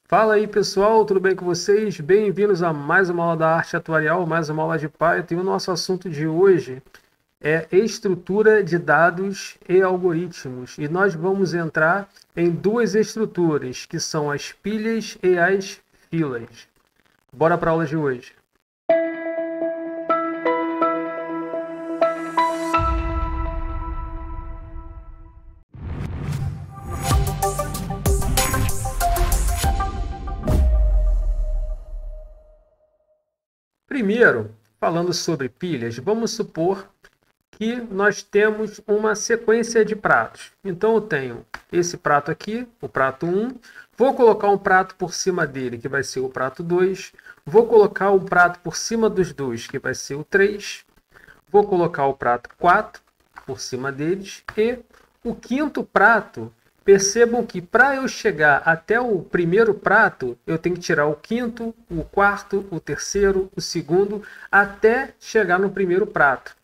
Fala aí pessoal, tudo bem com vocês? Bem-vindos a mais uma aula da arte atuarial, mais uma aula de Python. E o nosso assunto de hoje é estrutura de dados e algoritmos. E nós vamos entrar em duas estruturas, que são as pilhas e as filas. Bora para a aula de hoje. Primeiro, falando sobre pilhas, vamos supor que nós temos uma sequência de pratos. Então eu tenho esse prato aqui, o prato 1, vou colocar um prato por cima dele, que vai ser o prato 2, vou colocar um prato por cima dos dois, que vai ser o 3, vou colocar o prato 4 por cima deles, e o quinto prato, percebam que para eu chegar até o primeiro prato, eu tenho que tirar o quinto, o quarto, o terceiro, o segundo, até chegar no primeiro prato.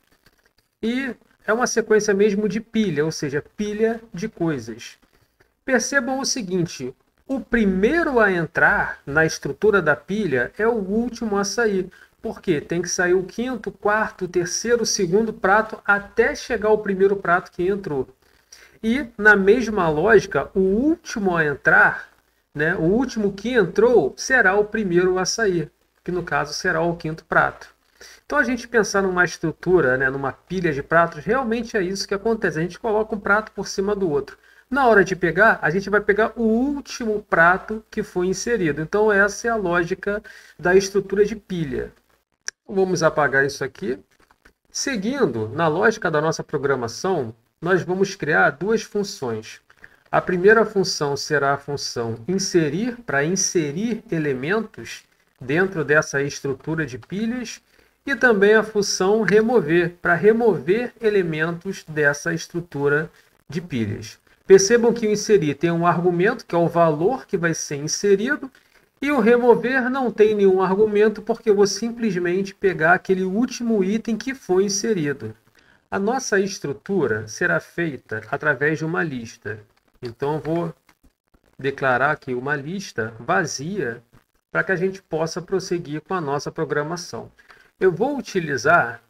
E é uma sequência mesmo de pilha, ou seja, pilha de coisas. Percebam o seguinte, o primeiro a entrar na estrutura da pilha é o último a sair. Por quê? Tem que sair o quinto, quarto, terceiro, segundo prato até chegar ao primeiro prato que entrou. E, na mesma lógica, o último a entrar, né, o último que entrou, será o primeiro a sair, que no caso será o quinto prato. Então, a gente pensar numa estrutura, né, numa pilha de pratos, realmente é isso que acontece. A gente coloca um prato por cima do outro. Na hora de pegar, a gente vai pegar o último prato que foi inserido. Então, essa é a lógica da estrutura de pilha. Vamos apagar isso aqui. Seguindo, na lógica da nossa programação, nós vamos criar duas funções. A primeira função será a função inserir, para inserir elementos dentro dessa estrutura de pilhas, e também a função remover, para remover elementos dessa estrutura de pilhas. Percebam que o inserir tem um argumento, que é o valor que vai ser inserido, e o remover não tem nenhum argumento, porque eu vou simplesmente pegar aquele último item que foi inserido. A nossa estrutura será feita através de uma lista. Então, eu vou declarar aqui uma lista vazia para que a gente possa prosseguir com a nossa programação. Eu vou utilizar,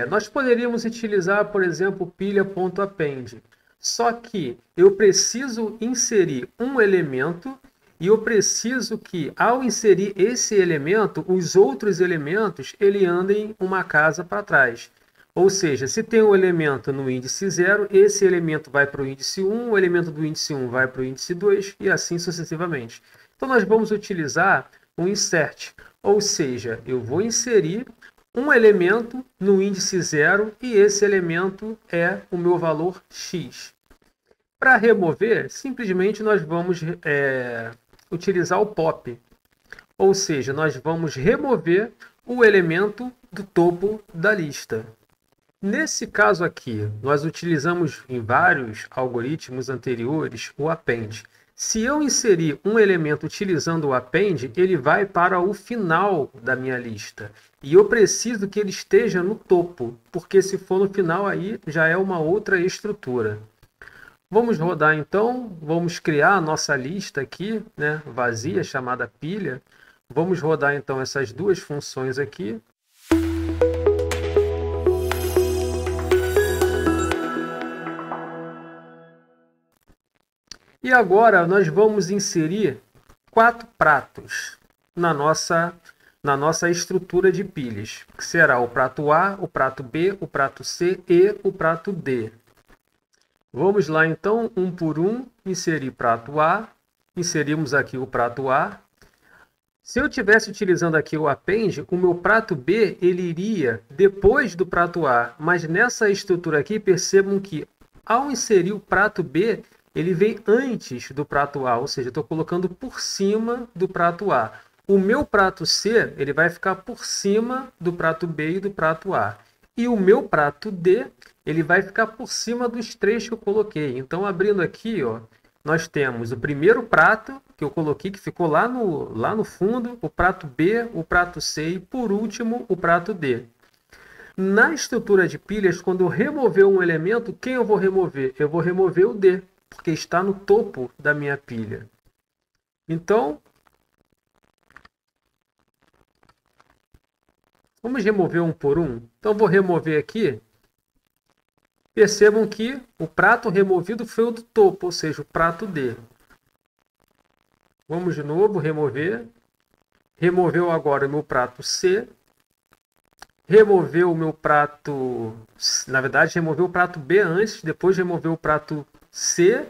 nós poderíamos utilizar, por exemplo, pilha.append. Só que eu preciso inserir um elemento e eu preciso que, ao inserir esse elemento, os outros elementos ele andem uma casa para trás. Ou seja, se tem um elemento no índice 0, esse elemento vai para o índice 1, o elemento do índice 1 vai para o índice 2 e assim sucessivamente. Então, nós vamos utilizar um insert, ou seja, eu vou inserir um elemento no índice 0 e esse elemento é o meu valor x. Para remover, simplesmente nós vamos utilizar o pop, ou seja, nós vamos remover o elemento do topo da lista. Nesse caso aqui, nós utilizamos em vários algoritmos anteriores o append. Se eu inserir um elemento utilizando o append, ele vai para o final da minha lista. E eu preciso que ele esteja no topo, porque se for no final aí já é uma outra estrutura. Vamos rodar então, vamos criar a nossa lista aqui, né, vazia, chamada pilha. Vamos rodar então essas duas funções aqui. E agora nós vamos inserir 4 pratos na nossa estrutura de pilhas, que será o prato A, o prato B, o prato C e o prato D. Vamos lá então, um por um, inserir prato A, inserimos aqui o prato A. Se eu estivesse utilizando aqui o append, o meu prato B ele iria depois do prato A, mas nessa estrutura aqui percebam que ao inserir o prato B, ele vem antes do prato A, ou seja, estou colocando por cima do prato A. O meu prato C ele vai ficar por cima do prato B e do prato A. E o meu prato D ele vai ficar por cima dos 3 que eu coloquei. Então, abrindo aqui, ó, nós temos o primeiro prato que eu coloquei, que ficou lá no fundo, o prato B, o prato C e, por último, o prato D. Na estrutura de pilhas, quando eu remover um elemento, quem eu vou remover? Eu vou remover o D, porque está no topo da minha pilha. Então, vamos remover um por um. Então, vou remover aqui. Percebam que o prato removido foi o do topo, ou seja, o prato D. Vamos de novo remover. Removeu agora o meu prato C. Removeu o meu prato... Na verdade, removeu o prato B antes, depois removeu o prato C.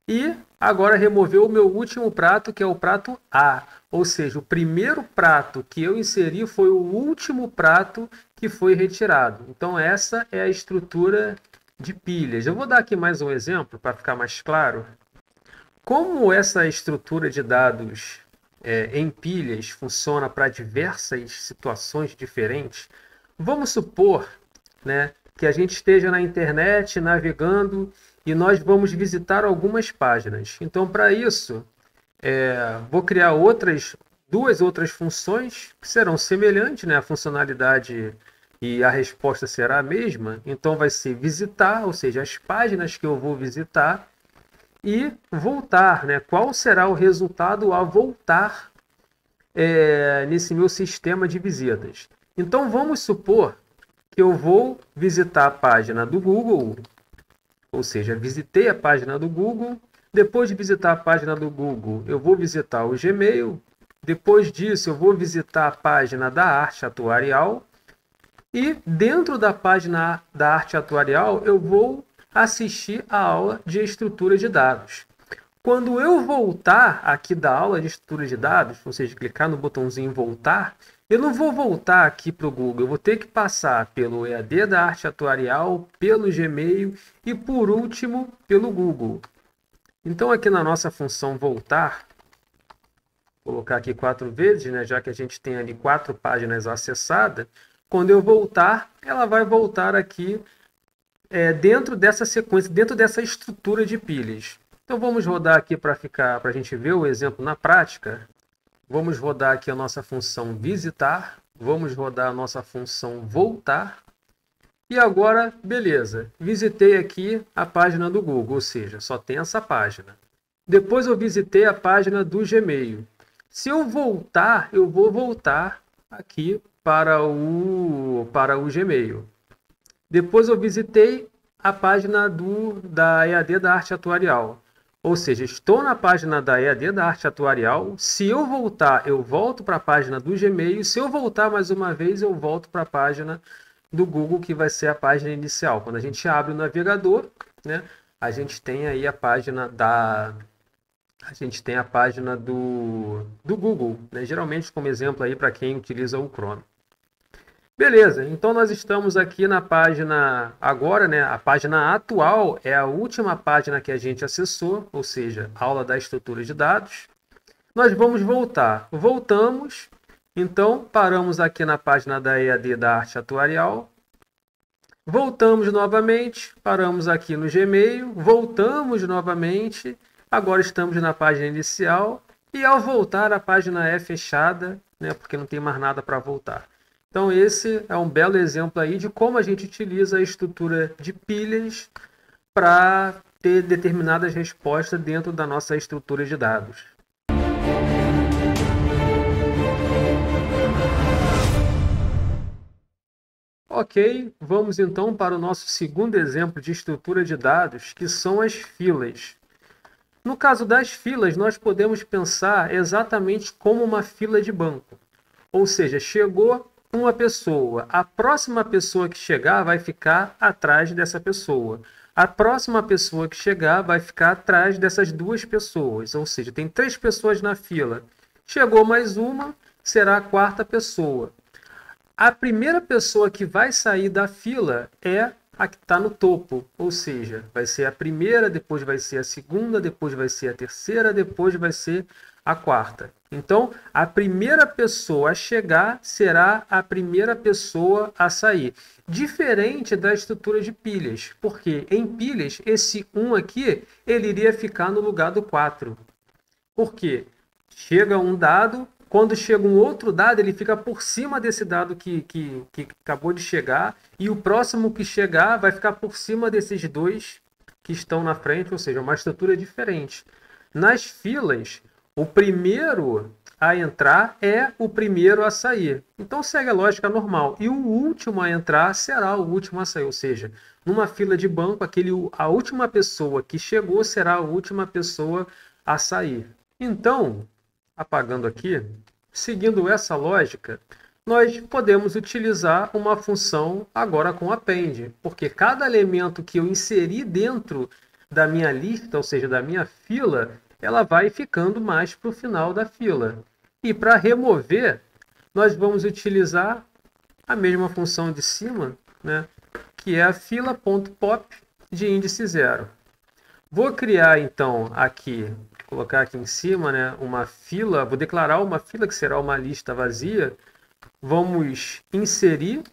E agora removeu o meu último prato, que é o prato A. Ou seja, o primeiro prato que eu inseri foi o último prato que foi retirado. Então, essa é a estrutura de pilhas. Eu vou dar aqui mais um exemplo para ficar mais claro. Como essa estrutura de dados em pilhas funciona para diversas situações diferentes, vamos supor, né, que a gente esteja na internet navegando e nós vamos visitar algumas páginas. Então, para isso, vou criar duas outras funções que serão semelhantes, né? A funcionalidade e a resposta será a mesma. Então, vai ser visitar, ou seja, as páginas que eu vou visitar, e voltar, né? Qual será o resultado a voltar nesse meu sistema de visitas? Então, vamos supor que eu vou visitar a página do Google, ou seja, visitei a página do Google. Depois de visitar a página do Google, eu vou visitar o Gmail. Depois disso, eu vou visitar a página da arte atuarial. E dentro da página da arte atuarial, eu vou assistir a aula de estrutura de dados. Quando eu voltar aqui da aula de estrutura de dados, ou seja, clicar no botãozinho voltar, eu não vou voltar aqui para o Google, eu vou ter que passar pelo EAD da arte atuarial, pelo Gmail e, por último, pelo Google. Então, aqui na nossa função voltar, vou colocar aqui 4 vezes, né, já que a gente tem ali 4 páginas acessadas, quando eu voltar, ela vai voltar aqui dentro dessa sequência, dentro dessa estrutura de pilhas. Então, vamos rodar aqui para a gente ver o exemplo na prática. Vamos rodar aqui a nossa função visitar, vamos rodar a nossa função voltar. E agora, beleza, visitei aqui a página do Google, ou seja, só tem essa página. Depois eu visitei a página do Gmail. Se eu voltar, eu vou voltar aqui para o Gmail. Depois eu visitei a página da EAD da arte atuarial. Ou seja, estou na página da EAD da arte atuarial. Se eu voltar, eu volto para a página do Gmail. Se eu voltar mais uma vez, eu volto para a página do Google, que vai ser a página inicial. Quando a gente abre o navegador, né, a gente tem aí a página do Google, né, geralmente como exemplo aí para quem utiliza o Chrome. Beleza, então nós estamos aqui na página agora, né? A página atual é a última página que a gente acessou, ou seja, aula da estrutura de dados. Nós vamos voltar. Voltamos, então paramos aqui na página da EAD da arte atuarial. Voltamos novamente, paramos aqui no Gmail, voltamos novamente, agora estamos na página inicial e ao voltar a página é fechada, né? Porque não tem mais nada para voltar. Então, esse é um belo exemplo aí de como a gente utiliza a estrutura de pilhas para ter determinadas respostas dentro da nossa estrutura de dados. Ok, vamos então para o nosso segundo exemplo de estrutura de dados, que são as filas. No caso das filas, nós podemos pensar exatamente como uma fila de banco. Ou seja, chegou uma pessoa, a próxima pessoa que chegar vai ficar atrás dessa pessoa. A próxima pessoa que chegar vai ficar atrás dessas duas pessoas. Ou seja, tem 3 pessoas na fila. Chegou mais uma, será a 4ª pessoa. A primeira pessoa que vai sair da fila é a que está no topo. Ou seja, vai ser a primeira, depois vai ser a segunda, depois vai ser a terceira, depois vai ser a 4ª. Então, a primeira pessoa a chegar será a primeira pessoa a sair. Diferente da estrutura de pilhas, porque em pilhas, esse 1 aqui, ele iria ficar no lugar do 4. Porque chega um dado, quando chega um outro dado, ele fica por cima desse dado que acabou de chegar, e o próximo que chegar vai ficar por cima desses 2 que estão na frente, ou seja, uma estrutura diferente. Nas filas, O primeiro a entrar é o primeiro a sair. Então segue a lógica normal. E o último a entrar será o último a sair. Ou seja, numa fila de banco, a última pessoa que chegou será a última pessoa a sair. Então, apagando aqui, seguindo essa lógica, nós podemos utilizar uma função agora com append, porque cada elemento que eu inseri dentro da minha lista, ou seja, da minha fila, ela vai ficando mais para o final da fila. E para remover, nós vamos utilizar a mesma função de cima, né, que é a fila.pop de índice 0. Vou criar então aqui, colocar aqui em cima, né, uma fila, vou declarar uma fila que será uma lista vazia. Vamos inserir.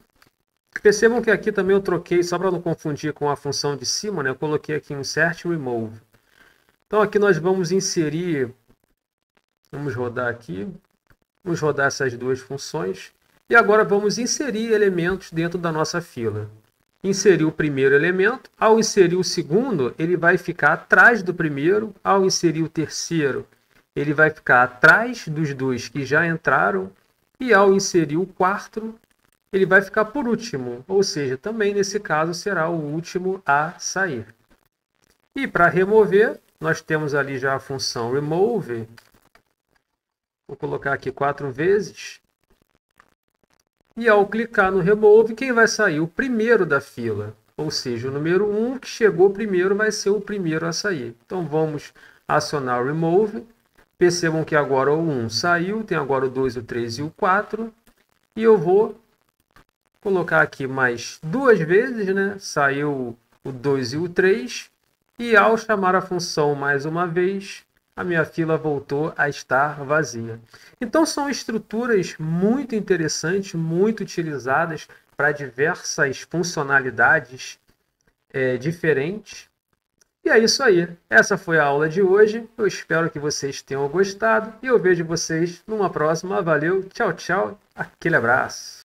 Percebam que aqui também eu troquei, só para não confundir com a função de cima, né, eu coloquei aqui um insert remove. Então aqui nós vamos inserir, vamos rodar aqui, vamos rodar essas duas funções. E agora vamos inserir elementos dentro da nossa fila. Inserir o primeiro elemento, ao inserir o segundo, ele vai ficar atrás do primeiro, ao inserir o terceiro, ele vai ficar atrás dos dois que já entraram, e ao inserir o quarto, ele vai ficar por último, ou seja, também nesse caso será o último a sair. E para remover, nós temos ali já a função remove, vou colocar aqui 4 vezes, e ao clicar no remove, quem vai sair? O primeiro da fila, ou seja, o número 1 que chegou primeiro vai ser o primeiro a sair. Então vamos acionar o remove. Percebam que agora o 1 saiu, tem agora o 2, o 3 e o 4. E eu vou colocar aqui mais 2 vezes, né? Saiu o 2 e o 3. E ao chamar a função mais uma vez, a minha fila voltou a estar vazia. Então são estruturas muito interessantes, muito utilizadas para diversas funcionalidades diferentes. E é isso aí. Essa foi a aula de hoje. Eu espero que vocês tenham gostado e eu vejo vocês numa próxima. Valeu, tchau, tchau. Aquele abraço.